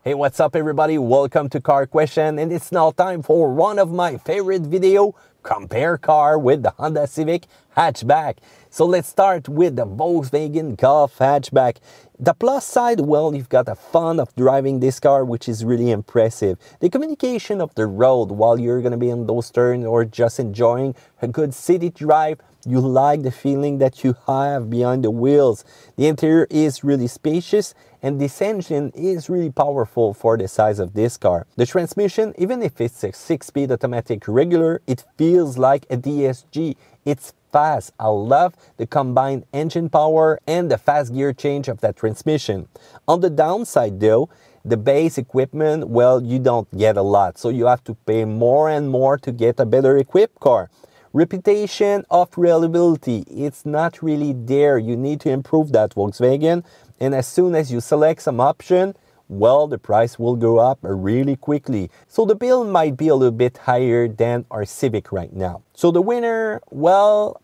Hey, what's up everybody? Welcome to Car Question, and it's now time for one of my favorite video, compare car with the Honda Civic Hatchback. So let's start with the Volkswagen Golf Hatchback. The plus side, well, you've got the fun of driving this car, which is really impressive. The communication of the road while you're going to be on those turns or just enjoying a good city drive, you like the feeling that you have behind the wheels. The interior is really spacious, and this engine is really powerful for the size of this car. The transmission, even if it's a 6-speed automatic regular, it feels like a DSG. It's fast. I love the combined engine power and the fast gear change of that transmission. On the downside though, the base equipment, well, you don't get a lot, so you have to pay more and more to get a better equipped car. Reputation of reliability, it's not really there. You need to improve that, Volkswagen, and as soon as you select some option, well, the price will go up really quickly. So the bill might be a little bit higher than our Civic right now. So the winner, well,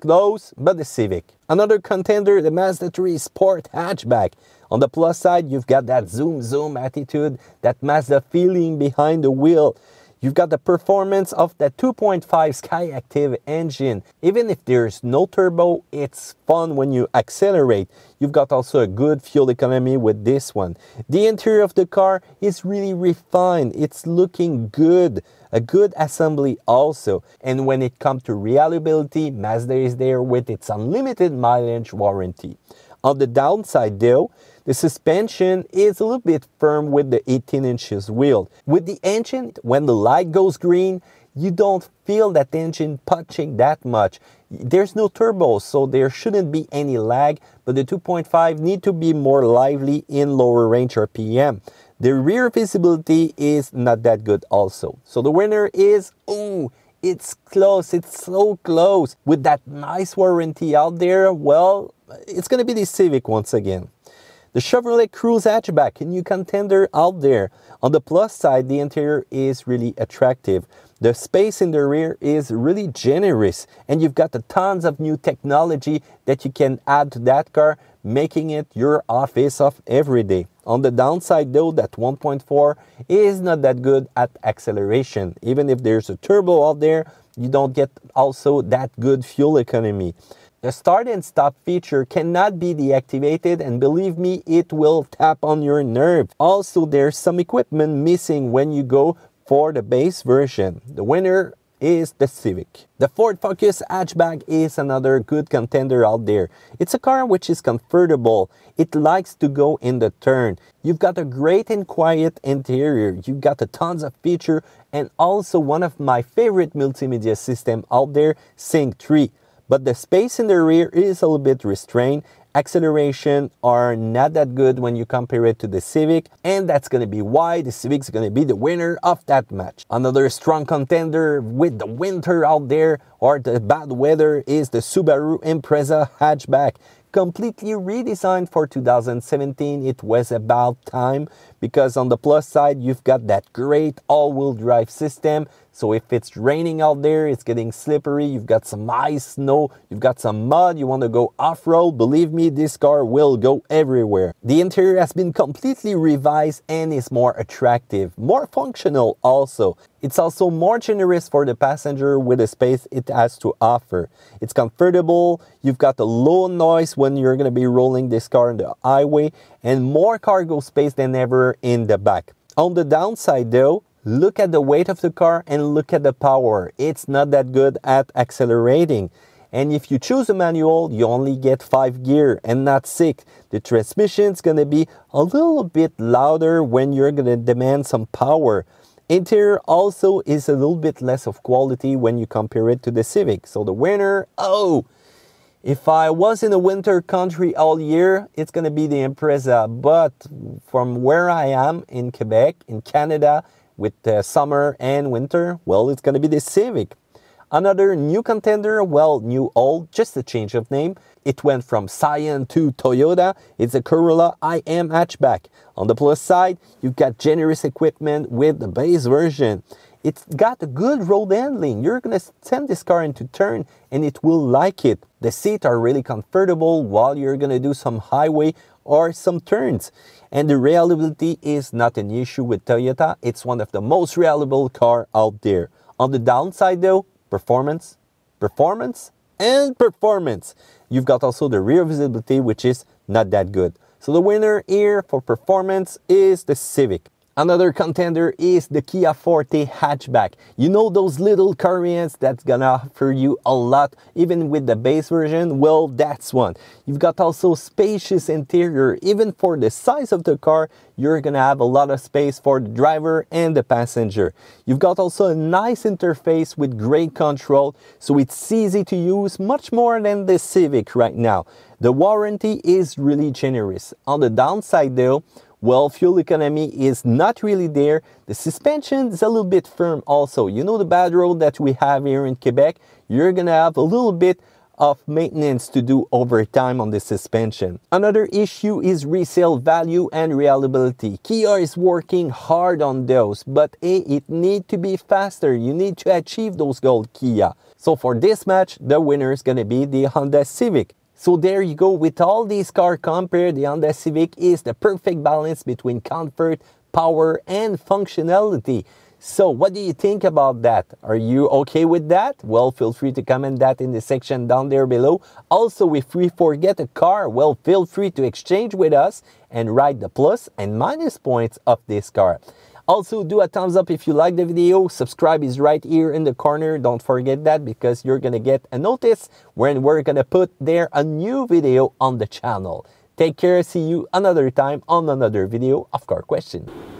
close, but the Civic. Another contender, the Mazda 3 Sport Hatchback. On the plus side, you've got that zoom attitude, that Mazda feeling behind the wheel. You've got the performance of the 2.5 Skyactiv engine. Even if there's no turbo, it's fun when you accelerate. You've got also a good fuel economy with this one. The interior of the car is really refined. It's looking good. A good assembly also. And when it comes to reliability, Mazda is there with its unlimited mileage warranty. On the downside though, the suspension is a little bit firm with the 18 inches wheel. With the engine, when the light goes green, you don't feel that engine punching that much. There's no turbo, so there shouldn't be any lag, but the 2.5 need to be more lively in lower range RPM. The rear visibility is not that good also. So the winner is, it's close, it's so close. With that nice warranty out there, well, it's going to be the Civic once again. The Chevrolet Cruze hatchback, a new contender out there. On the plus side, the interior is really attractive. The space in the rear is really generous, and you've got tons of new technology that you can add to that car, making it your office of every day. On the downside though, that 1.4 is not that good at acceleration. Even if there's a turbo out there, you don't get also that good fuel economy. The start and stop feature cannot be deactivated, and believe me, it will tap on your nerve. Also, there's some equipment missing when you go for the base version. The winner is the Civic. The Ford Focus hatchback is another good contender out there. It's a car which is comfortable. It likes to go in the turn. You've got a great and quiet interior. You've got tons of feature, and also one of my favorite multimedia system out there, Sync 3. But the space in the rear is a little bit restrained. Acceleration are not that good when you compare it to the Civic, and that's going to be why the Civic's going to be the winner of that match. Another strong contender with the winter out there or the bad weather is the Subaru Impreza hatchback. Completely redesigned for 2017. It was about time, because on the plus side, you've got that great all-wheel drive system. So if it's raining out there, it's getting slippery, you've got some ice, snow, you've got some mud, you want to go off-road, believe me, this car will go everywhere. The interior has been completely revised and is more attractive, more functional also. It's also more generous for the passenger with the space it has to offer. It's comfortable, you've got a low noise when you're going to be rolling this car on the highway, and more cargo space than ever in the back. On the downside though, look at the weight of the car and look at the power. It's not that good at accelerating. And if you choose a manual, you only get 5 gear and not 6. The transmission's going to be a little bit louder when you're going to demand some power. Interior also is a little bit less of quality when you compare it to the Civic. So the winner, if I was in a winter country all year, it's going to be the Impreza. But from where I am in Quebec, in Canada, with summer and winter, well, it's going to be the Civic. Another new contender, well, new old, just a change of name. It went from Scion to Toyota. It's a Corolla IM hatchback. On the plus side, you've got generous equipment with the base version. It's got a good road handling. You're going to send this car into turn and it will like it. The seats are really comfortable while you're going to do some highway or some turns. And the reliability is not an issue with Toyota. It's one of the most reliable cars out there. On the downside though, performance, and performance. You've got also the rear visibility, which is not that good. So the winner here for performance is the Civic. Another contender is the Kia Forte hatchback. You know those little variants that's gonna offer you a lot, even with the base version? Well, that's one. You've got also spacious interior. Even for the size of the car, you're gonna have a lot of space for the driver and the passenger. You've got also a nice interface with great control, so it's easy to use, much more than the Civic right now. The warranty is really generous. On the downside though, well, fuel economy is not really there. The suspension is a little bit firm also. You know the bad road that we have here in Quebec? You're gonna have a little bit of maintenance to do over time on the suspension. Another issue is resale value and reliability. Kia is working hard on those, but hey, it needs to be faster. You need to achieve those goals, Kia. So for this match, the winner is gonna be the Honda Civic. So there you go, with all these cars compared, the Honda Civic is the perfect balance between comfort, power, and functionality. So what do you think about that? Are you okay with that? Well, feel free to comment that in the section down there below. Also, if we forget a car, well, feel free to exchange with us and write the plus and minus points of this car. Also, do a thumbs up if you like the video. Subscribe is right here in the corner. Don't forget that, because you're gonna get a notice when we're gonna put there a new video on the channel. Take care. See you another time on another video of Car Question.